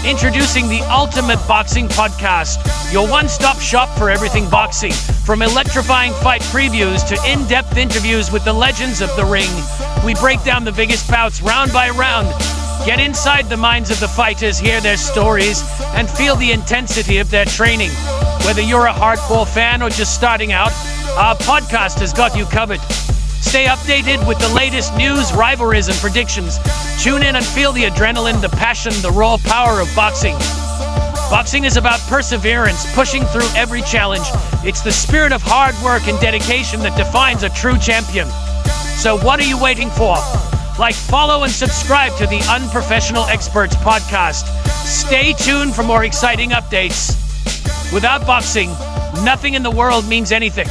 Introducing the Ultimate Boxing Podcast, your one-stop shop for everything boxing. From electrifying fight previews to in-depth interviews with the legends of the ring, we break down the biggest bouts round by round. Get inside the minds of the fighters, hear their stories, and feel the intensity of their training. Whether you're a hardcore fan or just starting out, our podcast has got you covered. Stay updated with the latest news, rivalries, and predictions. Tune in and feel the adrenaline, the passion, the raw power of boxing. Boxing is about perseverance, pushing through every challenge. It's the spirit of hard work and dedication that defines a true champion. So what are you waiting for? Like, follow, and subscribe to the Unprofessional Experts podcast. Stay tuned for more exciting updates. Without boxing, nothing in the world means anything.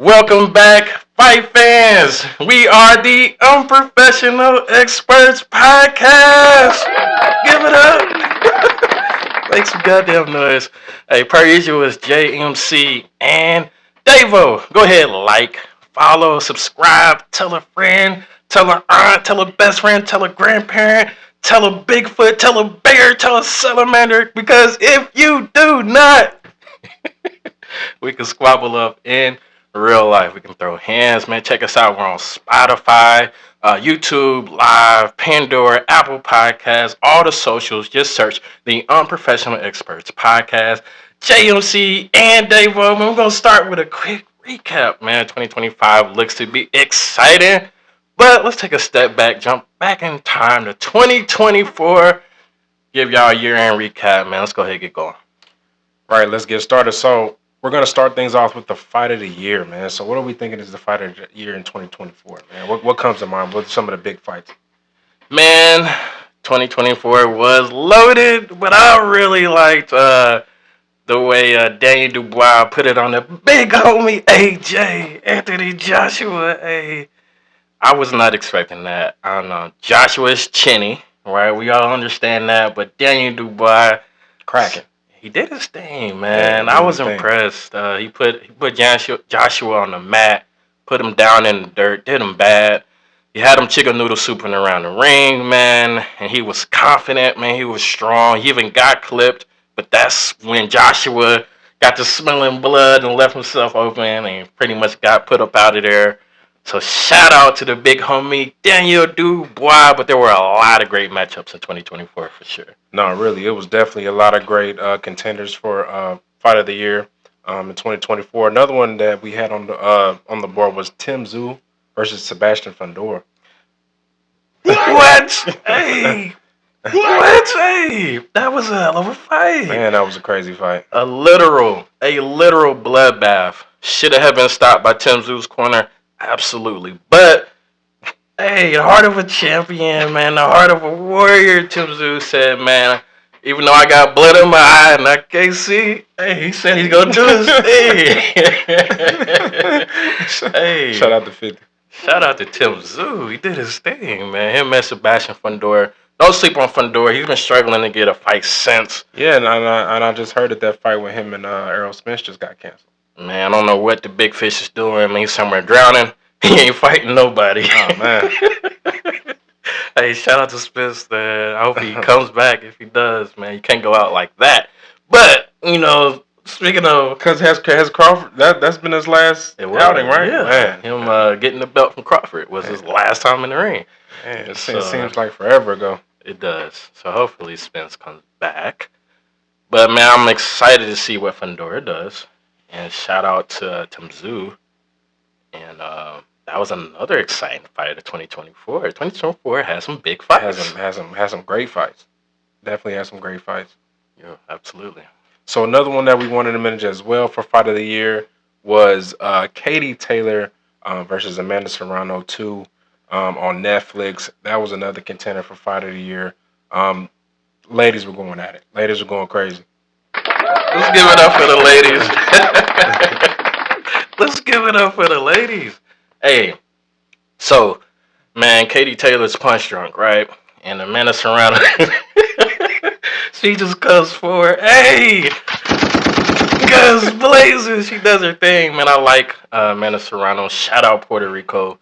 Welcome back, fight fans. We are the Unprofessional Experts podcast. Give it up. Make some goddamn noise. Hey, per usual, it's JMC and Davo. Go ahead, like, follow, subscribe, tell a friend, tell an aunt, tell a best friend, tell a grandparent, tell a Bigfoot, tell a bear, tell a salamander. Because if you do not, we can squabble up in real life. We can throw hands, man. Check us out. We're on Spotify, YouTube Live, Pandora, Apple Podcasts, all the socials. Just search the Unprofessional Experts Podcast. JMC and Dave, man, we're going to start with a quick recap, man. 2025 looks to be exciting, but let's take a step back, jump back in time to 2024. Give y'all a year-end recap, man. Let's go ahead and get going. Right, let's get started. So we're going to start things off with the fight of the year, man. So what are we thinking is the fight of the year in 2024, man? What comes to mind? What are some of the big fights? Man, 2024 was loaded, but I really liked the way Daniel Dubois put it on the big homie AJ, Anthony Joshua. Hey, I was not expecting that. I don't know. Joshua's chinny, right? We all understand that, but Daniel Dubois Cracking. He did his thing, man. Yeah, I was impressed. He put Joshua on the mat, put him down in the dirt, did him bad. He had him chicken noodle souping around the ring, man, and he was confident, man. He was strong. He even got clipped, but that's when Joshua got to smelling blood and left himself open and pretty much got put up out of there. So shout out to the big homie Daniel Dubois, but there were a lot of great matchups in 2024 for sure. No, really, it was definitely a lot of great contenders for fight of the year in 2024. Another one that we had on the board was Tim Tszyu versus Sebastian Fundora. What? Hey. What? Hey. That was a hell of a fight. Man, that was a crazy fight. A literal bloodbath. Should have been stopped by Tim Tszyu's corner. Absolutely. But, hey, the heart of a champion, man. The heart of a warrior, Tim Tszyu said, man, even though I got blood in my eye and I can't see, hey, he said he's going to do his thing. Hey. Shout out to 50. Shout out to Tim Tszyu. He did his thing, man. Him and Sebastian Fundora. Don't sleep on Fundora. He's been struggling to get a fight since. Yeah, and I just heard that fight with him and Errol Spence just got canceled. Man, I don't know what the big fish is doing. I mean, he's somewhere drowning. He ain't fighting nobody. Oh, man. Hey, shout out to Spence, man. I hope he comes back. If he does, man, you can't go out like that. But, you know, speaking of... Because has Crawford... That's been his last outing, right? Yeah. Man. Him getting the belt from Crawford was his last time in the ring. Man, it seems like forever ago. It does. So hopefully Spence comes back. But, man, I'm excited to see what Fundora does. And shout out to Tim Tszyu. And that was another exciting fight of 2024. 2024 has some big fights. Has some great fights. Definitely has some great fights. Yeah, absolutely. So another one that we wanted to mention as well for fight of the year was Katie Taylor versus Amanda Serrano 2 on Netflix. That was another contender for fight of the year. Ladies were going at it. Ladies were going crazy. Let's give it up for the ladies. Let's give it up for the ladies. Hey, so, man, Katie Taylor's punch drunk, right? And Amanda Serrano, she just comes forward. Hey, guns blazing. She does her thing, man. I like Amanda Serrano. Shout out Puerto Rico.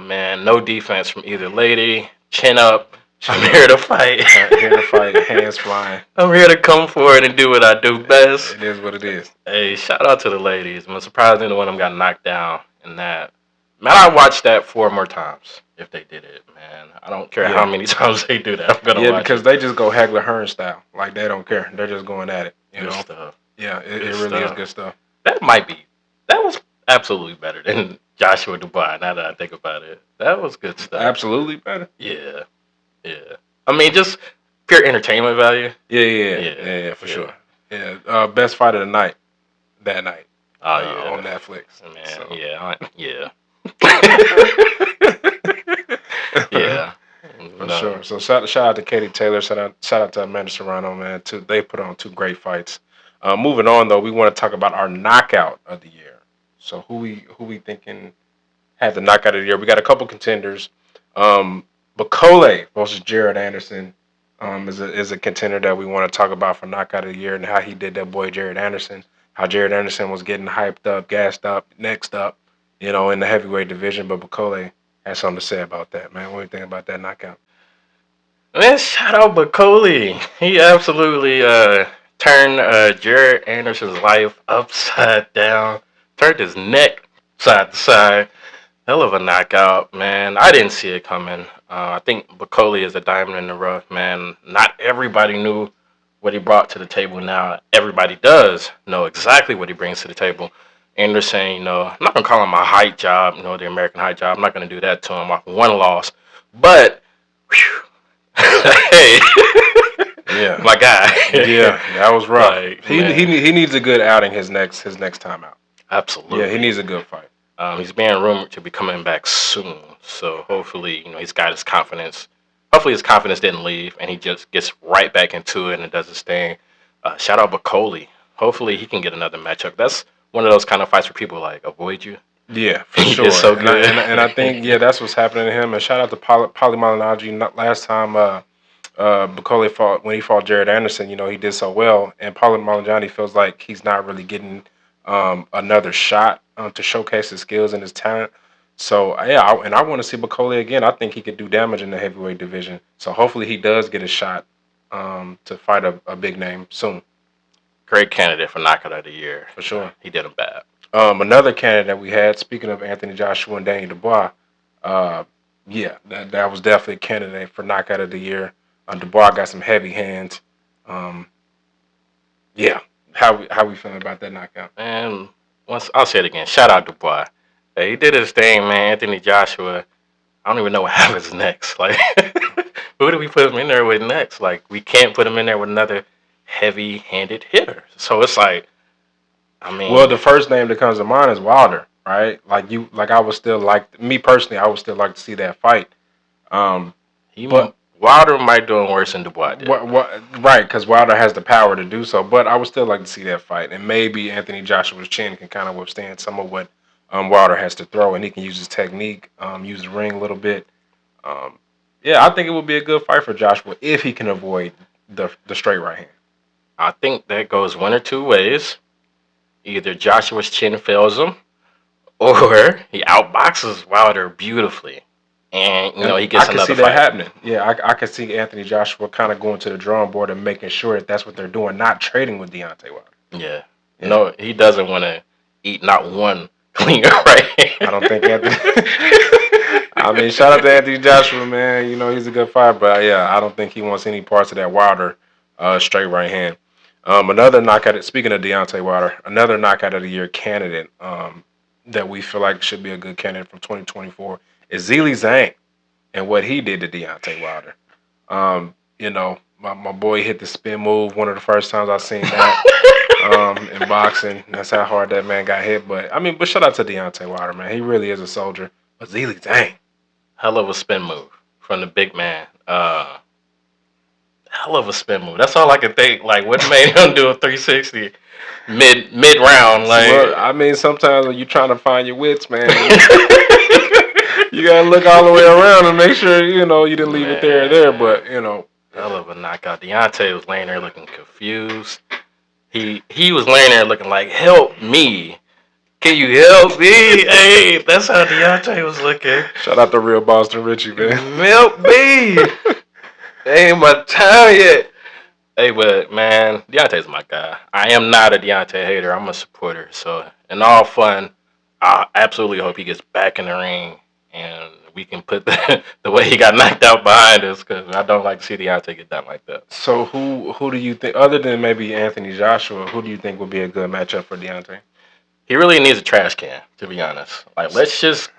Man, no defense from either lady. Chin up. I'm here to fight. Here to fight, hands flying. I'm here to come forward and do what I do best. It is what it is. Hey, shout out to the ladies. I'm surprised one of them got knocked down in that. Man, I watched that 4 more times if they did it, man. I don't care how many times they do that. I'm gonna watch because it. they just go Hagler Hearn style. Like they don't care. They're just going at it. You Good know. stuff. Yeah, it Good really stuff. is good stuff. That was absolutely better than Joshua Dubois. Now that I think about it, that was good stuff. Absolutely better. Yeah. I mean, just pure entertainment value. Yeah, for sure. Yeah, best fight of the night. That night. Oh yeah, on Netflix. Man, so. yeah. Yeah. For sure. So shout out to Katie Taylor. Shout out to Amanda Serrano, man. They put on 2 great fights. Moving on though, we want to talk about our knockout of the year. So who we thinking had the knockout of the year? We got a couple contenders. Bakole versus Jared Anderson is a contender that we want to talk about for knockout of the year and how he did that boy Jared Anderson. How Jared Anderson was getting hyped up, gassed up, next up, in the heavyweight division. But Bakole has something to say about that, man. What do you think about that knockout? Man, shout out Bakole. He absolutely turned Jared Anderson's life upside down. Turned his neck side to side. Hell of a knockout, man. I didn't see it coming. I think Bakole is a diamond in the rough, man. Not everybody knew what he brought to the table. Now everybody does know exactly what he brings to the table. Anderson, I'm not gonna call him a height job, the American height job. I'm not gonna do that to him off one loss. But hey, yeah, my guy. Yeah, that was rough. Like, he needs a good outing his next time out. Absolutely. Yeah, he needs a good fight. He's being rumored to be coming back soon, so hopefully, he's got his confidence. Hopefully, his confidence didn't leave, and he just gets right back into it and does his thing. Shout out Bakole. Hopefully, he can get another matchup. That's one of those kind of fights where people avoid you. Yeah, for sure. It's so good. And I think that's what's happening to him. And shout out to Paulie Malignaggi. Not last time Bakole when he fought Jared Anderson, he did so well. And Paulie Malignaggi feels like he's not really getting another shot to showcase his skills and his talent. So I want to see Bakole again. I think he could do damage in the heavyweight division. So hopefully he does get a shot to fight a big name soon. Great candidate for knockout of the year. For sure. He did him bad. Another candidate that we had, speaking of Anthony Joshua and Danny Dubois, that was definitely a candidate for knockout of the year. Dubois got some heavy hands. How we feeling about that knockout? Man, I'll say it again. Shout out Dubois. He did his thing, man. Anthony Joshua. I don't even know what happens next. Who do we put him in there with next? We can't put him in there with another heavy-handed hitter. So it's well, the first name that comes to mind is Wilder, right? I would still me personally, I would still like to see that fight. Wilder might do him worse than Dubois did. Right, because Wilder has the power to do so. But I would still like to see that fight, and maybe Anthony Joshua's chin can kind of withstand some of what Wilder has to throw, and he can use his technique, use the ring a little bit. I think it would be a good fight for Joshua if he can avoid the straight right hand. I think that goes one or two ways. Either Joshua's chin fails him, or he outboxes Wilder beautifully, and he gets another fight. I can see that happening. Yeah, I can see Anthony Joshua kind of going to the drawing board and making sure that's what they're doing, not trading with Deontay Wilder. Yeah. No, he doesn't want to eat not one clean right hand. I don't think Anthony. I mean, shout out to Anthony Joshua, man. He's a good fighter, but I don't think he wants any parts of that Wilder straight right hand. Another knockout. Speaking of Deontay Wilder, another knockout of the year candidate that we feel like should be a good candidate from 2024 is Zhilei Zhang and what he did to Deontay Wilder. My boy hit the spin move. One of the first times I seen that in boxing. That's how hard that man got hit. But shout out to Deontay Wilder, man. He really is a soldier. But Zhilei Zhang, hell of a spin move from the big man. Hell of a spin move. That's all I can think. What made him do a 360 mid round? Sometimes when you're trying to find your wits, man, you gotta look all the way around and make sure you didn't leave it there. But hell of a knockout. Deontay was laying there looking confused. He was laying there looking like, help me. Can you help me? Hey, that's how Deontay was looking. Shout out to real Boston Richie, man. Help me. Ain't my time yet. Hey, but man, Deontay's my guy. I am not a Deontay hater. I'm a supporter. So, in all fun, I absolutely hope he gets back in the ring and we can put the way he got knocked out behind us because I don't like to see Deontay get done like that. So who do you think, other than maybe Anthony Joshua, who do you think would be a good matchup for Deontay? He really needs a trash can, to be honest. Like, let's just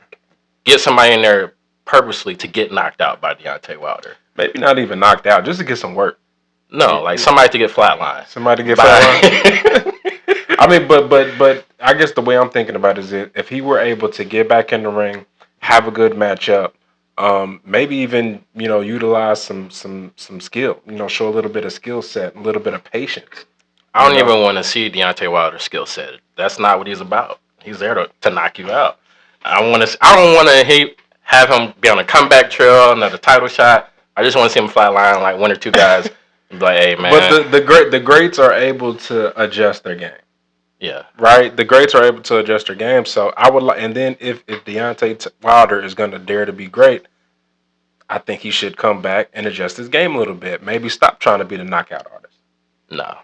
get somebody in there purposely to get knocked out by Deontay Wilder. Maybe not even knocked out, just to get some work. No, like somebody to get flatlined. Somebody to get flatlined. I mean, but I guess the way I'm thinking about it is if he were able to get back in the ring, have a good matchup, maybe even utilize some skill, show a little bit of skill set, a little bit of patience. I don't even want to see Deontay Wilder's skill set. That's not what he's about. He's there to knock you out. I don't want to have him be on a comeback trail, another title shot. I just want to see him flatline like one or two guys. Like, hey man. But the greats are able to adjust their game. Yeah. Right. The greats are able to adjust their game. So I would like, and then if Deontay Wilder is going to dare to be great, I think he should come back and adjust his game a little bit. Maybe stop trying to be the knockout artist. No,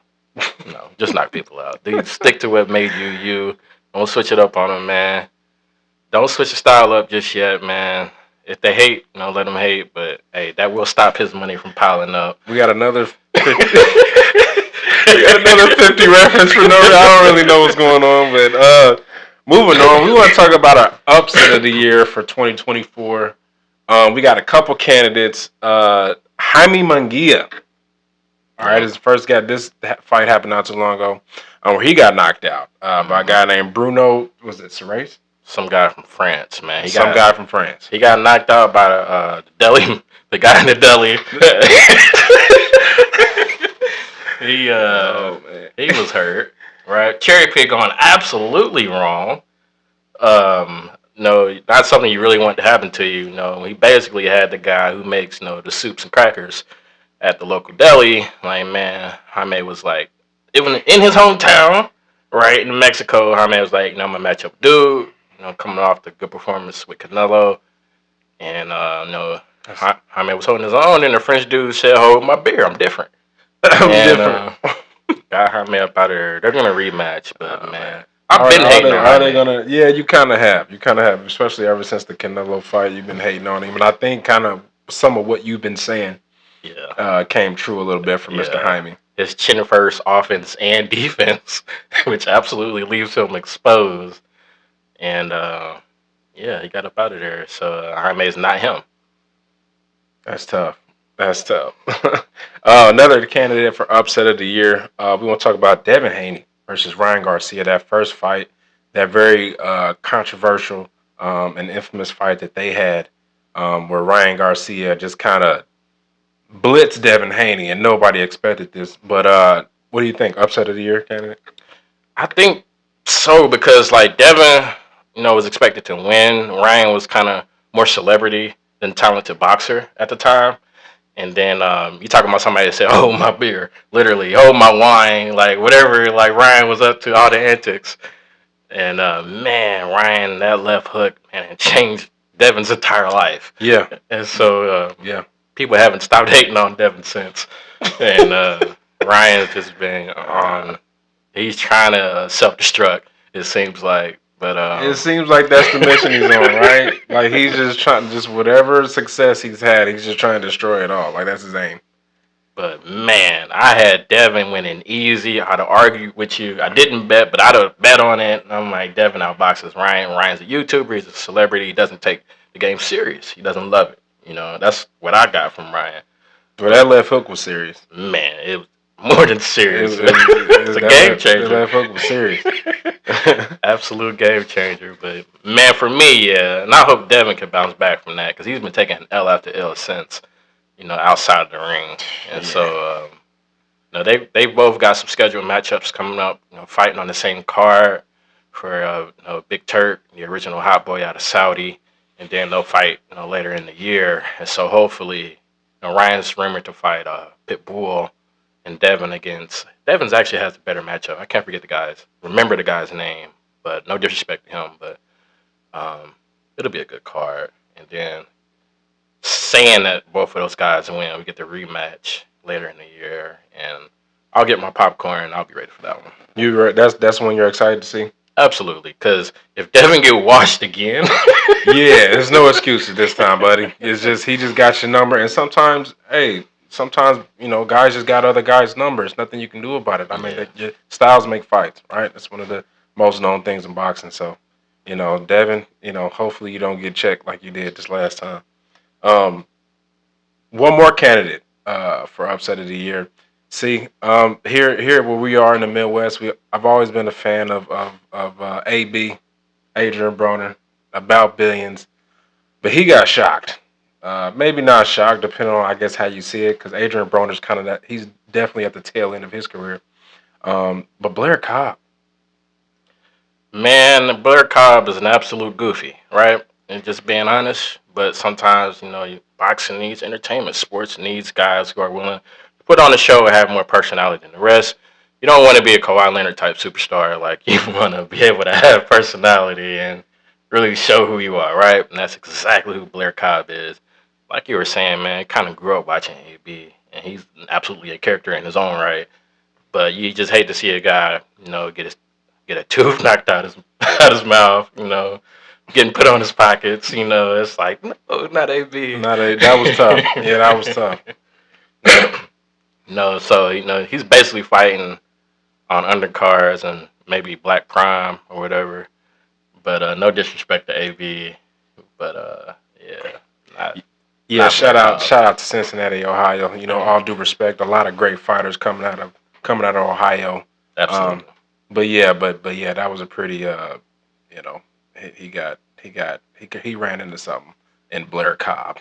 just knock people out. Dude, stick to what made you you. Don't switch it up on them, man. Don't switch your style up just yet, man. If they hate, let them hate. But hey, that will stop his money from piling up. We got another 50, we got another 50 reference for no reason. I don't really know what's going on, but moving on, we want to talk about our upset of the year for 2024. We got a couple candidates. Jaime Munguia. All right, his first guy. This fight happened not too long ago, where he got knocked out by a guy named Bruno. Was it Cerise? Some guy from France, man. Some guy from France. He got knocked out by the deli. The guy in the deli. He was hurt, right? Cherry pick on absolutely wrong. No, not something you really want to happen to you. No, he basically had the guy who makes the soups and crackers at the local deli. Like, man, Jaime was like, even in his hometown, right in Mexico, Jaime was like, I'm gonna match up, dude. Coming off the good performance with Canelo, and Jaime was holding his own, and the French dude said, "Hold my beer, I'm different." I'm different. Got Jaime up out of there. They're gonna rematch, but man. I've been hating on him. Are they gonna? Yeah, you kind of have. You kind of have, especially ever since the Canelo fight. You've been hating on him, and I think kind of some of what you've been saying, came true a little bit for Mr. Jaime. His chin first offense and defense, which absolutely leaves him exposed, and he got up out of there. So Jaime is not him. That's tough. That's tough. Another candidate for upset of the year. We want to talk about Devin Haney versus Ryan Garcia, that first fight, that very controversial and infamous fight that they had, where Ryan Garcia just kind of blitzed Devin Haney, and nobody expected this. But what do you think? Upset of the year candidate? I think so, because like Devin, was expected to win. Ryan was kind of more celebrity than talented boxer at the time. And then you talking about somebody that said, "Hold my beer," literally, "Hold my wine," like whatever. Like Ryan was up to all the antics, and man, Ryan, that left hook, man, it changed Devin's entire life. Yeah, and so people haven't stopped hating on Devin since, and Ryan's just been on. He's trying to self-destruct. It seems like. But it seems like that's the mission he's on, right? Like he's just trying, just whatever success he's had, he's just trying to destroy it all. Like that's his aim. But man, I had Devin winning easy. I'd have argued with you. I didn't bet, but I'd have bet on it. I'm like, Devin outboxes Ryan. Ryan's a YouTuber. He's a celebrity. He doesn't take the game serious. He doesn't love it. That's what I got from Ryan. But that left hook was serious. Man, it was more than serious. It's a game changer. That left hook was serious. Absolute game changer. But man, for me, and I hope Devin can bounce back from that because he's been taking L after L since, outside of the ring. And so, they both got some scheduled matchups coming up. Fighting on the same card for Big Turk, the original hot boy out of Saudi, and then they'll fight later in the year. And so hopefully, Ryan's rumored to fight Pitbull. And Devin against Devin's actually has a better matchup. I can't remember the guy's name, but no disrespect to him, but it'll be a good card. And then saying that both of those guys win, we get the rematch later in the year, and I'll get my popcorn and I'll be ready for that one. You right? That's one you're excited to see. Absolutely, because if Devin get washed again, Yeah, there's no excuses this time, buddy. It's just he just got your number, and sometimes, hey, sometimes guys just got other guys' numbers. Nothing you can do about it. I mean, styles make fights, right? That's one of the most known things in boxing. So, Devin, hopefully you don't get checked like you did this last time. One more candidate for upset of the year. See, here where we are in the Midwest, I've always been a fan of AB, Adrian Broner, about billions, but he got shocked. Maybe not shocked, depending on I guess how you see it, because Adrian Broner's kind of that. He's definitely at the tail end of his career. But Blair Cobb, man, Blair Cobb is an absolute goofy, right? And just being honest, but sometimes boxing needs entertainment. Sports needs guys who are willing to put on a show and have more personality than the rest. You don't want to be a Kawhi Leonard type superstar. Like, you want to be able to have personality and really show who you are, right? And that's exactly who Blair Cobb is. Like you were saying, man, kind of grew up watching AB, and he's absolutely a character in his own right. But you just hate to see a guy, get a tooth knocked out his mouth, getting put on his pockets. It's like, no, not AB. That was tough. Yeah, that was tough. No, so he's basically fighting on undercards and maybe Black Prime or whatever. But no disrespect to AB, but yeah. Shout out to Cincinnati, Ohio. All due respect, a lot of great fighters coming out of Ohio. Absolutely. But yeah, that was a pretty he ran into something in Blair Cobb.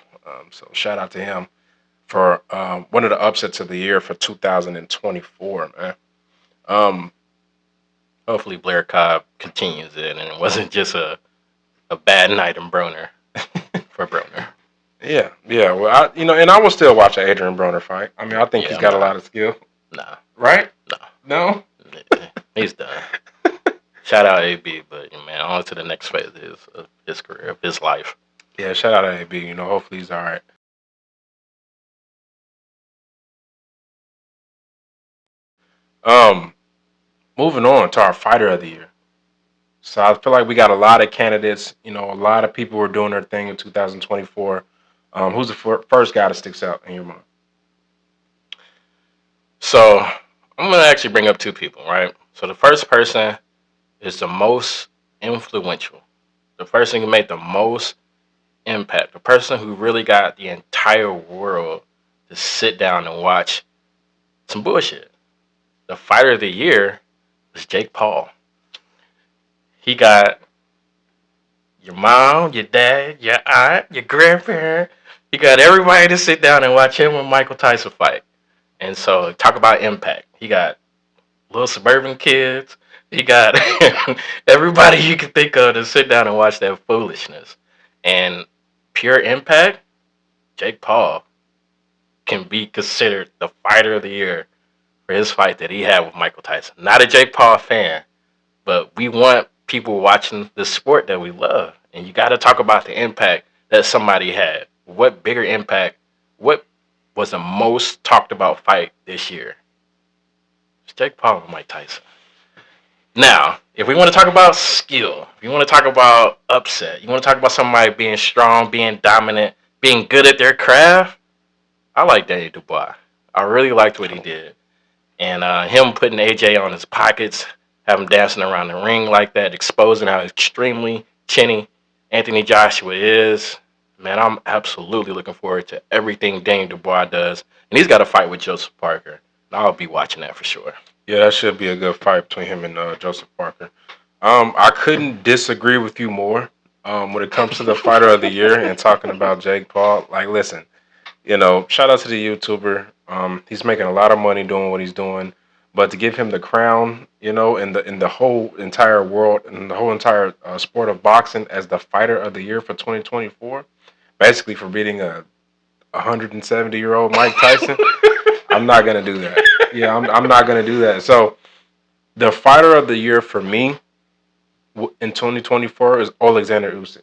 So shout out to him for one of the upsets of the year for 2024, man. Hopefully Blair Cobb continues it, and it wasn't just a bad night in Broner for Broner. Yeah. Well, and I will still watch an Adrian Broner fight. I mean, I think he's got a lot of skill. Nah. Right? No. He's done. Shout out AB, but man, on to the next phase of his career, of his life. Yeah, shout out to AB. Hopefully he's all right. Moving on to our fighter of the year. So I feel like we got a lot of candidates. A lot of people were doing their thing in 2024. Who's the first guy that sticks out in your mind? So I'm gonna actually bring up two people, right? So the first person is the most influential, the person who made the most impact, the person who really got the entire world to sit down and watch some bullshit. The fighter of the year was Jake Paul. He got your mom, your dad, your aunt, your grandparent. He got everybody to sit down and watch him and Michael Tyson fight. And so talk about impact. He got little suburban kids. He got everybody you can think of to sit down and watch that foolishness. And pure impact, Jake Paul can be considered the fighter of the year for his fight that he had with Michael Tyson. Not a Jake Paul fan, but we want people watching the sport that we love. And you got to talk about the impact that somebody had. What bigger impact? What was the most talked about fight this year? It's Jake Paul and Mike Tyson. Now, if we want to talk about skill, if you want to talk about upset, you want to talk about somebody being strong, being dominant, being good at their craft, I like Daniel Dubois. I really liked what he did. And him putting AJ on his pockets, have him dancing around the ring like that, exposing how extremely chinny Anthony Joshua is. Man, I'm absolutely looking forward to everything Daniel Dubois does. And he's got a fight with Joseph Parker. And I'll be watching that for sure. Yeah, that should be a good fight between him and Joseph Parker. I couldn't disagree with you more when it comes to the fighter of the year and talking about Jake Paul. Like, listen, shout out to the YouTuber. He's making a lot of money doing what he's doing. But to give him the crown, in the whole entire world and the whole entire sport of boxing as the fighter of the year for 2024, basically for beating a 170-year-old Mike Tyson, I'm not gonna do that. Yeah, I'm not gonna do that. So, the fighter of the year for me in 2024 is Alexander Usyk,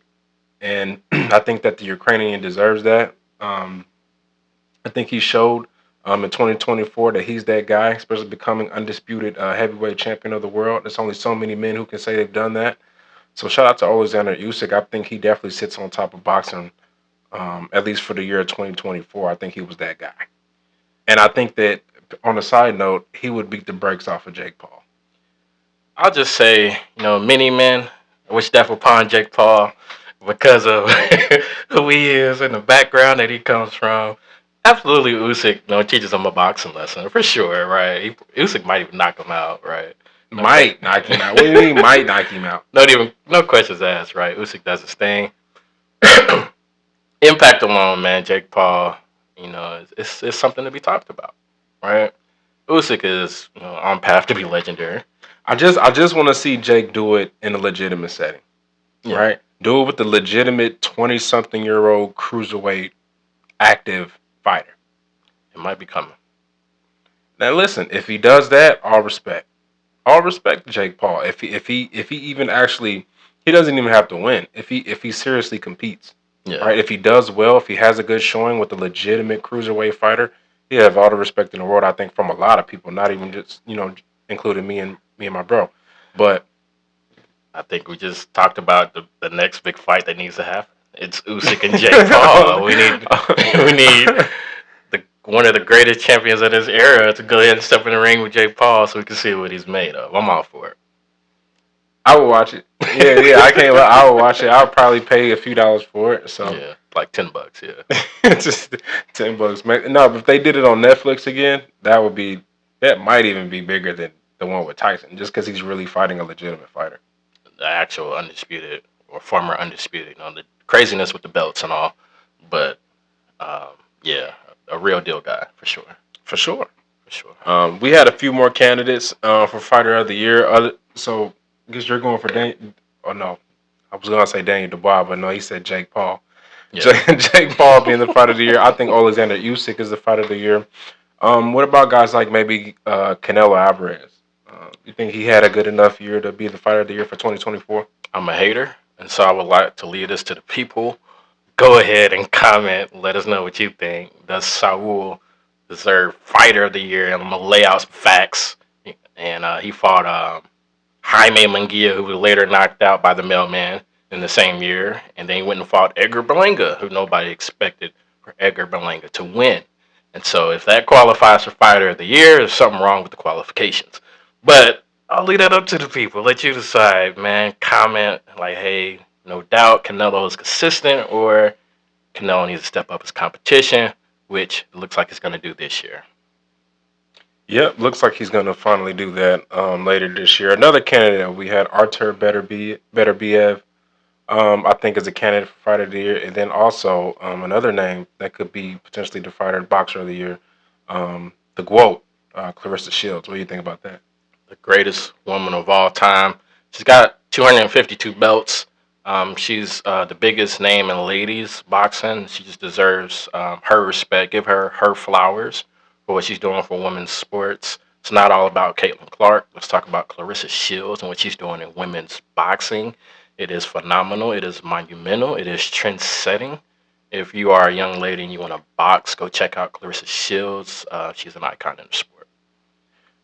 and I think that the Ukrainian deserves that. I think he showed in 2024 that he's that guy, especially becoming undisputed heavyweight champion of the world. There's only so many men who can say they've done that. So shout out to Alexander Usyk. I think he definitely sits on top of boxing, at least for the year of 2024. I think he was that guy. And I think that, on a side note, he would beat the brakes off of Jake Paul. I'll just say, many men wish death upon Jake Paul because of who he is and the background that he comes from. Absolutely, Usyk, teaches him a boxing lesson for sure, right? Usyk might even knock him out, right? Might knock him out. What do you mean might knock him out? No questions asked, right? Usyk does his thing. Impact alone, man. Jake Paul, it's something to be talked about, right? Usyk is on path to be legendary. I just want to see Jake do it in a legitimate setting, right? Do it with the legitimate 20-something-year-old cruiserweight active fighter. It might be coming. Now listen, if he does that, all respect to Jake Paul. If he even actually, he doesn't even have to win. If he seriously competes, right? If he does well, if he has a good showing with a legitimate cruiserweight fighter, he have all the respect in the world. I think from a lot of people, not even just including me and my bro. But I think we just talked about the next big fight that needs to happen. It's Usyk and Jake Paul. We need one of the greatest champions of this era to go ahead and step in the ring with Jake Paul so we can see what he's made of. I'm all for it. I would watch it. Yeah, I can't lie. I would watch it. I would probably pay a few dollars for it. So yeah, like $10. Yeah, just $10. No, but if they did it on Netflix again, that might even be bigger than the one with Tyson, just because he's really fighting a legitimate fighter. The actual undisputed or former undisputed, the craziness with the belts and all, but yeah, a real deal guy for sure. For sure. We had a few more candidates for Fighter of the Year. So I guess you're going for Daniel. Oh no, I was gonna say Daniel Dubois, but no, he said Jake Paul. Yeah. Jake Paul being the Fighter of the Year. I think Alexander Usyk is the Fighter of the Year. What about guys like maybe Canelo Alvarez? You think he had a good enough year to be the Fighter of the Year for 2024? I'm a hater, and so I would like to lead us to the people. Go ahead and comment. Let us know what you think. Does Saul deserve Fighter of the Year? And I'm going to lay out some facts. And he fought Jaime Munguia, who was later knocked out by the mailman in the same year. And then he went and fought Edgar Berlanga, who nobody expected for Edgar Berlanga to win. And so if that qualifies for Fighter of the Year, there's something wrong with the qualifications. But I'll leave that up to the people. Let you decide, man. Comment like, hey, no doubt Canelo is consistent, or Canelo needs to step up his competition, which it looks like he's going to do this year. Yep, looks like he's going to finally do that later this year. Another candidate we had, Artur Beterbiev, I think is a candidate for Fighter of the Year. And then also another name that could be potentially the Boxer of the Year, the GOAT, Clarissa Shields. What do you think about that? The greatest woman of all time. She's got 252 belts. She's the biggest name in ladies boxing. She just deserves her respect. Give her flowers for what she's doing for women's sports. It's not all about Caitlin Clark. Let's talk about Clarissa Shields and what she's doing in women's boxing. It is phenomenal. It is monumental. It is trend-setting. If you are a young lady and you want to box, go check out Clarissa Shields. She's an icon in the sport.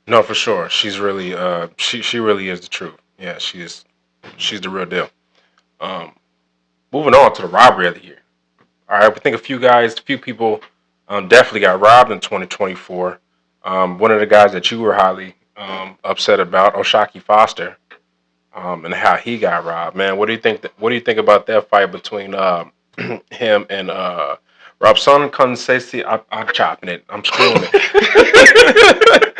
No, for sure. She's really she really is the truth. Yeah, she's the real deal. Moving on to the robbery of the year. All right, we think a few people definitely got robbed in 2024. One of the guys that you were highly upset about, O'Shaquie Foster, and how he got robbed. Man, what do you think? What do you think about that fight between him and Robson Conceição? I'm chopping it. I'm screwing it.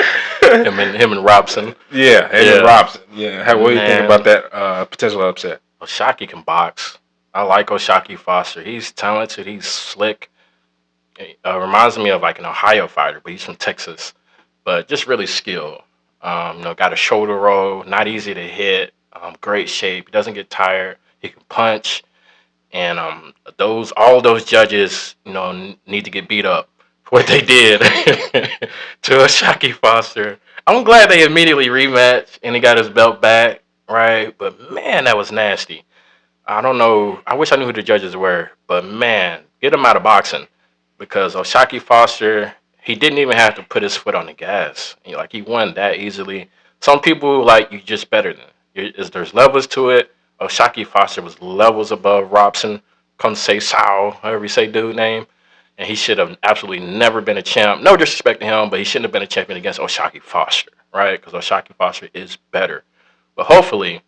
him and Robson. Yeah, and Robson. Yeah. What do you think about that potential upset? O'Shaquie can box. I like O'Shaquie Foster. He's talented. He's slick. Reminds me of like an Ohio fighter, but he's from Texas. But just really skilled. Got a shoulder roll. Not easy to hit. Great shape. He doesn't get tired. He can punch. And all those judges, need to get beat up for what they did to O'Shaquie Foster. I'm glad they immediately rematched and he got his belt back. right? But man, that was nasty. I don't know. I wish I knew who the judges were, but man, get him out of boxing because Oshaki Foster, he didn't even have to put his foot on the gas. He won that easily. Some people like you just better than. There's levels to it. Oshaki Foster was levels above Robson, Konsei Sao, however you say dude name, and he should have absolutely never been a champ. No disrespect to him, but he shouldn't have been a champion against Oshaki Foster, right? Because Oshaki Foster is better. But hopefully,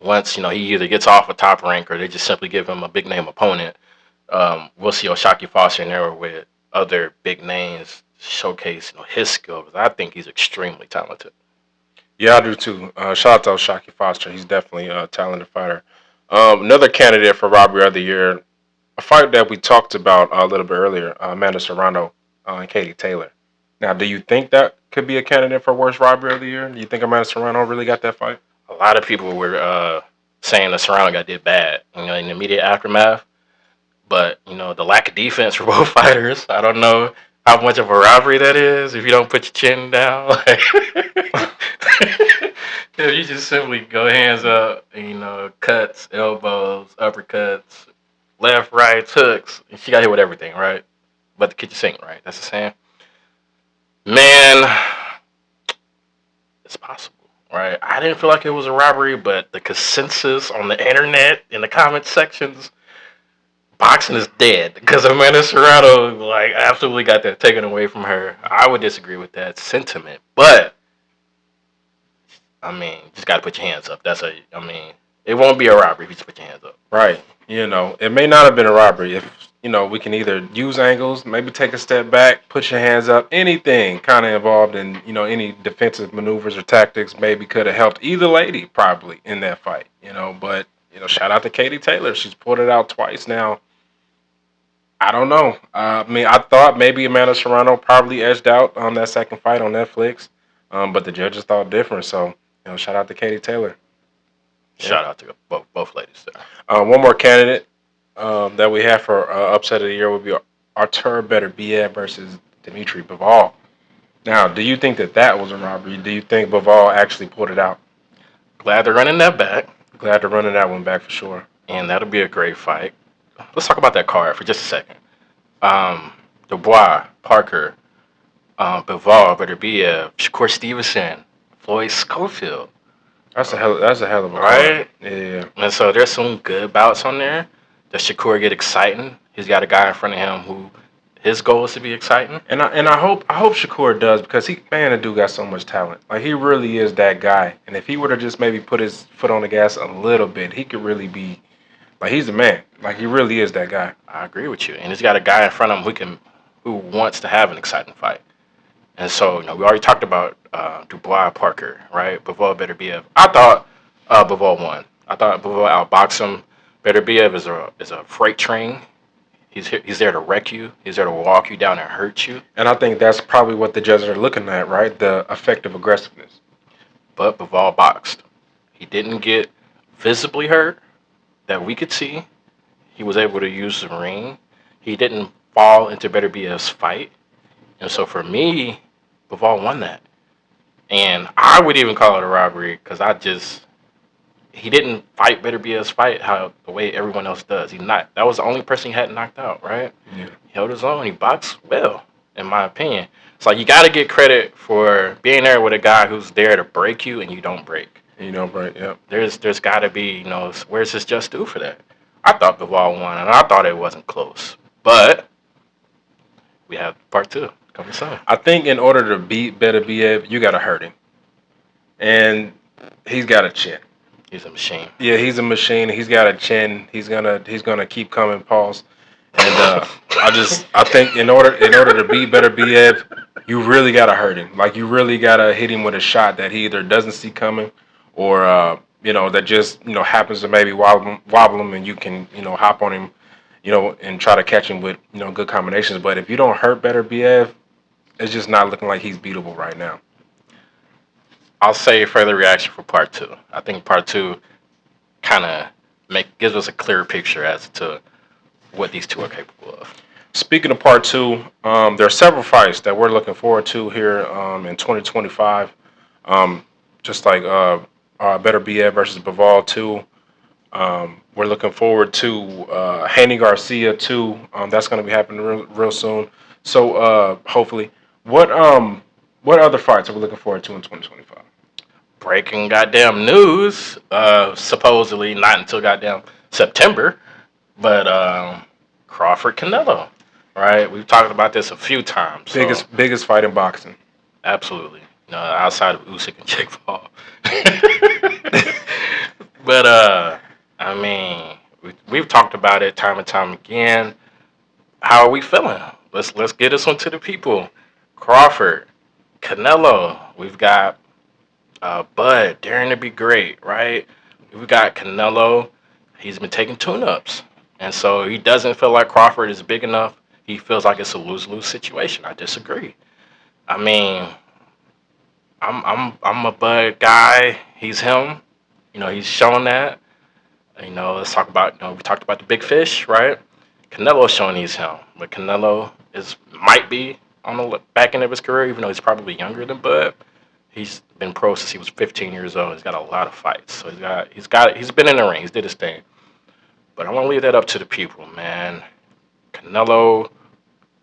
once he either gets off a top rank or they just simply give him a big name opponent, we'll see Oshaki Foster in there with other big names showcase his skills. I think he's extremely talented. Yeah, I do too. Shout out to Oshaki Foster. He's definitely a talented fighter. Another candidate for robbery of the year, a fight that we talked about a little bit earlier, Amanda Serrano and Katie Taylor. Now, do you think that could be a candidate for worst robbery of the year? Do you think Amanda Serrano really got that fight? A lot of people were saying that Serrano got did bad, in the immediate aftermath. But the lack of defense for both fighters, I don't know how much of a robbery that is if you don't put your chin down. If you just simply go hands up, cuts, elbows, uppercuts, left, right, hooks. She got hit with everything, right? But the kitchen sink, right? That's the saying. Man, it's possible, right? I didn't feel like it was a robbery, but the consensus on the internet in the comment sections, boxing is dead because Amanda Serrano absolutely got that taken away from her. I would disagree with that sentiment, but just got to put your hands up. It won't be a robbery if you just put your hands up. Right. It may not have been a robbery if, we can either use angles, maybe take a step back, put your hands up, anything kind of involved in, any defensive maneuvers or tactics maybe could have helped either lady probably in that fight, but, shout out to Katie Taylor. She's pulled it out twice now. I don't know. I thought maybe Amanda Serrano probably edged out on that second fight on Netflix, but the judges thought different. So, shout out to Katie Taylor. Shout out to both ladies there. One more candidate that we have for upset of the year would be Artur Beterbiev versus Dmitry Bivol. Now, do you think that was a robbery? Do you think Bivol actually pulled it out? Glad they're running that back. Glad they're running that one back for sure. And that'll be a great fight. Let's talk about that card for just a second. Dubois, Parker, Bivol, Beterbiev, Shakur Stevenson, Floyd Schofield. That's a hell of a right. Yeah. And so there's some good bouts on there. Does Shakur get exciting? He's got a guy in front of him who his goal is to be exciting. And I hope Shakur does because the dude got so much talent. He really is that guy. And if he were to just maybe put his foot on the gas a little bit, he could really be he's the man. He really is that guy. I agree with you. And he's got a guy in front of him who wants to have an exciting fight. And so, we already talked about Dubois, Parker, right? Bivol, Beterbiev. I thought Bivol won. I thought Bivol outboxed him. Beterbiev is a freight train. He's there to wreck you. He's there to walk you down and hurt you. And I think that's probably what the judges are looking at, right? The effective aggressiveness. But Bivol boxed. He didn't get visibly hurt that we could see. He was able to use the ring. He didn't fall into Beterbiev's fight. And so for me, Bivol won that. And I would even call it a robbery because he didn't fight Beterbiev's fight the way everyone else does. That was the only person he hadn't knocked out, right? Yeah. He held his own. He boxed well, in my opinion. It's you got to get credit for being there with a guy who's there to break you and you don't break. And you don't break, yep. There's got to be, where's his just due for that? I thought Bivol won, and I thought it wasn't close. But we have part two coming soon. I think in order to beat Beterbiev, you got to hurt him. And he's got a chin. He's a machine. Yeah, he's a machine. He's got a chin. He's gonna keep coming, pause. And I think in order to beat Beterbiev, you really gotta hurt him. You really gotta hit him with a shot that he either doesn't see coming, or that just happens to maybe wobble him, and you can hop on him, and try to catch him with good combinations. But if you don't hurt Beterbiev, it's just not looking like he's beatable right now. I'll say further reaction for part two. I think part two kind of gives us a clearer picture as to what these two are capable of. Speaking of part two, there are several fights that we're looking forward to here in 2025. Just like Better Biev versus Bivol 2. We're looking forward to Haney Garcia 2. That's going to be happening real soon. So hopefully, what other fights are we looking forward to in 2025? Breaking goddamn news. Supposedly not until goddamn September, but Crawford Canelo. Right, we've talked about this a few times. So. Biggest fight in boxing. Absolutely. Outside of Usyk and Jake Paul. But I mean, we've talked about it time and time again. How are we feeling? Let's get this one to the people. Crawford, Canelo. We've got Bud daring to be great, right? We've got Canelo. He's been taking tune-ups, and so he doesn't feel like Crawford is big enough. He feels like it's a lose-lose situation. I disagree. I mean, I'm a Bud guy. He's him. He's shown that. Let's talk about. We talked about the big fish, right? Canelo's showing he's him, but Canelo might be on the back end of his career, even though he's probably younger than Bud. He's been pro since he was 15 years old. He's got a lot of fights, so he's been in the ring. He's did his thing. But I want to leave that up to the people, man. Canelo,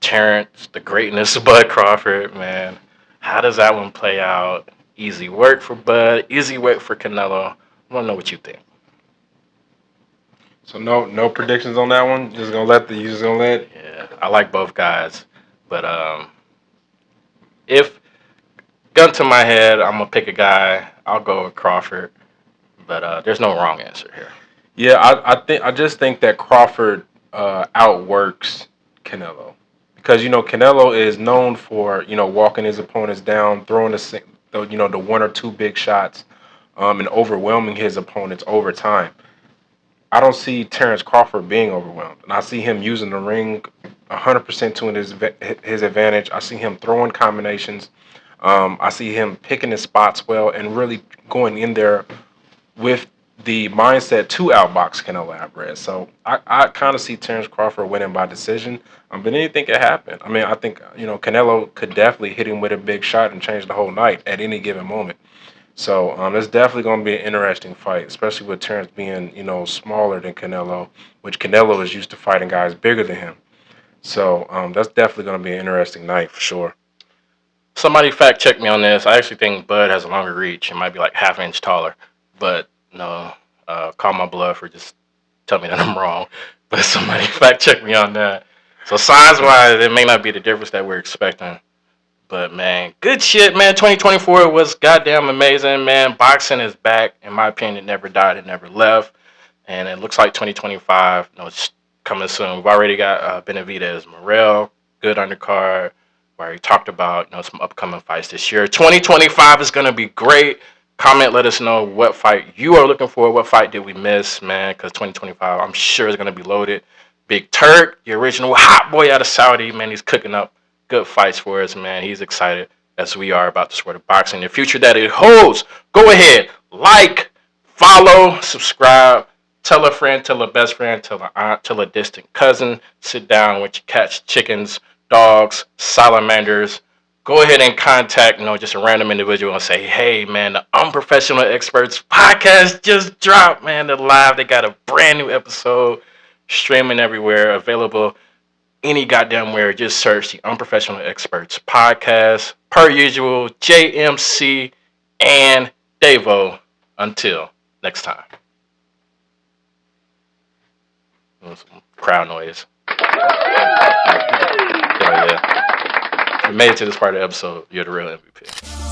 Terrence, the greatness of Bud Crawford, man. How does that one play out? Easy work for Bud, easy work for Canelo. I want to know what you think. So no predictions on that one. Just gonna let. Yeah, I like both guys, but if gun to my head, I'm gonna pick a guy. I'll go with Crawford, but there's no wrong answer here. Yeah, I just think that Crawford outworks Canelo because Canelo is known for walking his opponents down, throwing the one or two big shots, and overwhelming his opponents over time. I don't see Terrence Crawford being overwhelmed, and I see him using the ring 100% to his advantage. I see him throwing combinations. I see him picking his spots well and really going in there with the mindset to outbox Canelo Alvarez. So I kind of see Terrence Crawford winning by decision, but anything could happen. I mean, I think Canelo could definitely hit him with a big shot and change the whole night at any given moment. So it's definitely going to be an interesting fight, especially with Terrence being smaller than Canelo, which Canelo is used to fighting guys bigger than him. So that's definitely going to be an interesting night for sure. Somebody fact check me on this. I actually think Bud has a longer reach. It might be like half an inch taller, but no, call my bluff or just tell me that I'm wrong. But somebody fact check me on that. So size-wise, it may not be the difference that we're expecting. But, man, good shit, man. 2024 was goddamn amazing, man. Boxing is back. In my opinion, it never died. It never left. And it looks like 2025, it's coming soon. We've already got Benavidez, Morrell, good undercard. We already talked about, some upcoming fights this year. 2025 is going to be great. Comment, let us know what fight you are looking for. What fight did we miss, man? Because 2025, I'm sure is going to be loaded. Big Turk, the original hot boy out of Saudi, man, he's cooking up good fights for us, man. He's excited as we are about the sport of boxing, the future that it holds. Go ahead, like, follow, subscribe, tell a friend, tell a best friend, tell an aunt, tell a distant cousin. Sit down with your cats, chickens, dogs, salamanders. Go ahead and contact, just a random individual and say, hey, man, the Unprofessional Experts podcast just dropped, man. They're live. They got a brand new episode streaming everywhere, available any goddamn where. Just search the Unprofessional Experts podcast. Per usual, JMC and Davo. Until next time. Some crowd noise. Hell yeah. If you made it to this part of the episode, you're the real MVP.